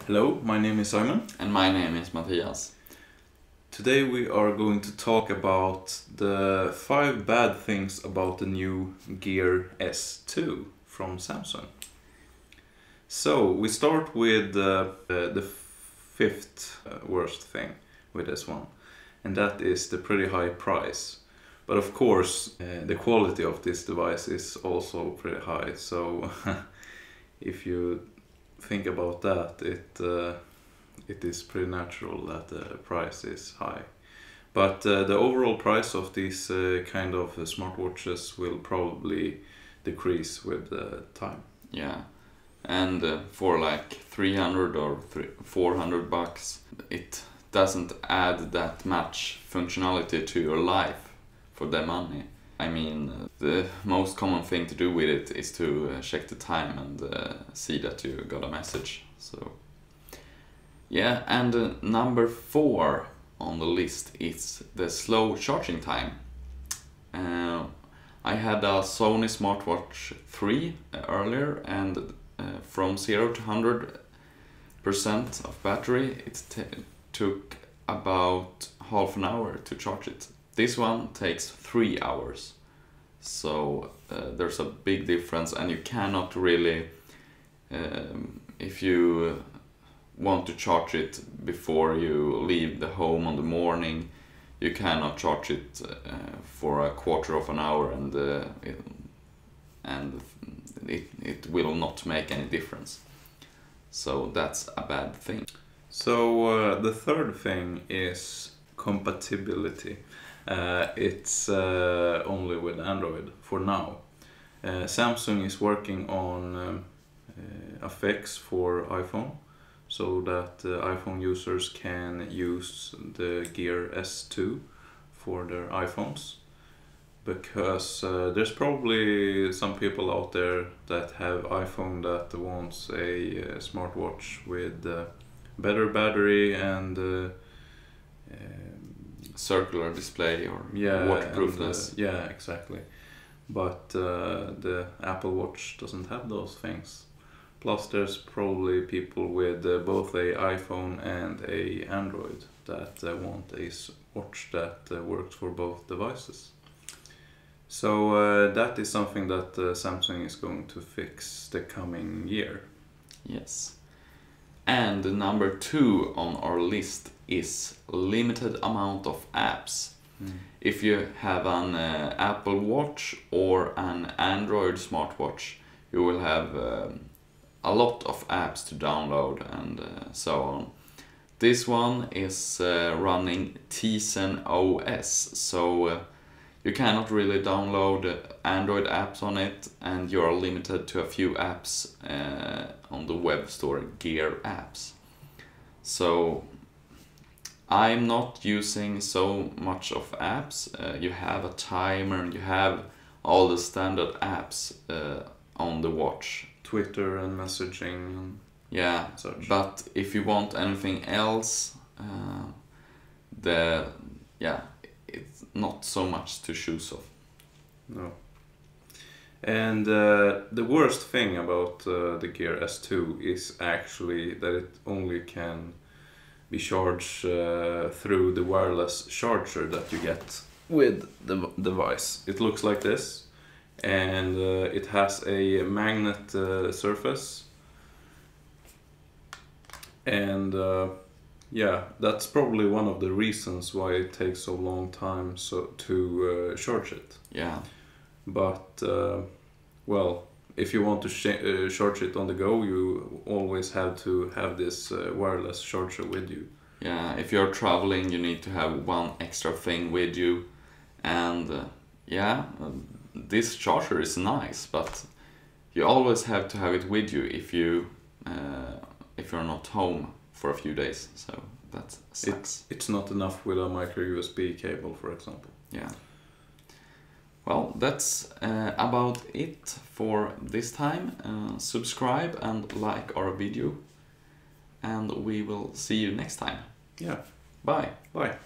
Hello, my name is Simon. And my name is Matthias. Today we are going to talk about the 5 bad things about the new Gear S2 from Samsung. So we start with the fifth worst thing with this one, and that is the pretty high price. But of course, the quality of this device is also pretty high, so if you think about that, it is pretty natural that the price is high. But the overall price of these kind of smartwatches will probably decrease with time. Yeah, and for like 300 or 400 bucks, it doesn't add that much functionality to your life for the money. I mean, the most common thing to do with it is to check the time and see that you got a message. So yeah, and number 4 on the list is the slow charging time. I had a Sony smartwatch 3 earlier, and from 0 to 100% of battery it took about half an hour to charge it. This one takes 3 hours, so there's a big difference, and you cannot really, if you want to charge it before you leave the home on the morning, you cannot charge it for a quarter of an hour, and it will not make any difference. So that's a bad thing. So the third thing is compatibility. It's only with Android for now. Samsung is working on a fix for iPhone, so that iPhone users can use the Gear S2 for their iPhones, because there's probably some people out there that have iPhone that wants a smartwatch with better battery and circular display or waterproofness. Yeah, exactly. But the Apple Watch doesn't have those things. Plus there's probably people with both a iPhone and a Android that want a watch that works for both devices. So that is something that Samsung is going to fix the coming year. Yes. And number 2 on our list is limited amount of apps. If you have an Apple Watch or an Android smartwatch, you will have a lot of apps to download and so on. This one is running Tizen OS, so you cannot really download Android apps on it, and you are limited to a few apps on the web store, Gear Apps. So I'm not using so much of apps. You have a timer, you have all the standard apps on the watch. Twitter and messaging and yeah, such. But if you want anything else, it's not so much to choose of. No. And the worst thing about the Gear S2 is actually that it only can be charged through the wireless charger that you get with the device. It looks like this, and it has a magnet surface, and yeah, that's probably one of the reasons why it takes so long time to charge it. Yeah. But well, if you want to charge it on the go, you always have to have this wireless charger with you. Yeah, if you're traveling, you need to have one extra thing with you, and this charger is nice, but you always have to have it with you if you're not home for a few days. So that sucks. It's not enough with a micro USB cable, for example. Yeah. Well, that's about it for this time. Subscribe and like our video, and we will see you next time. Yeah. Bye. Bye.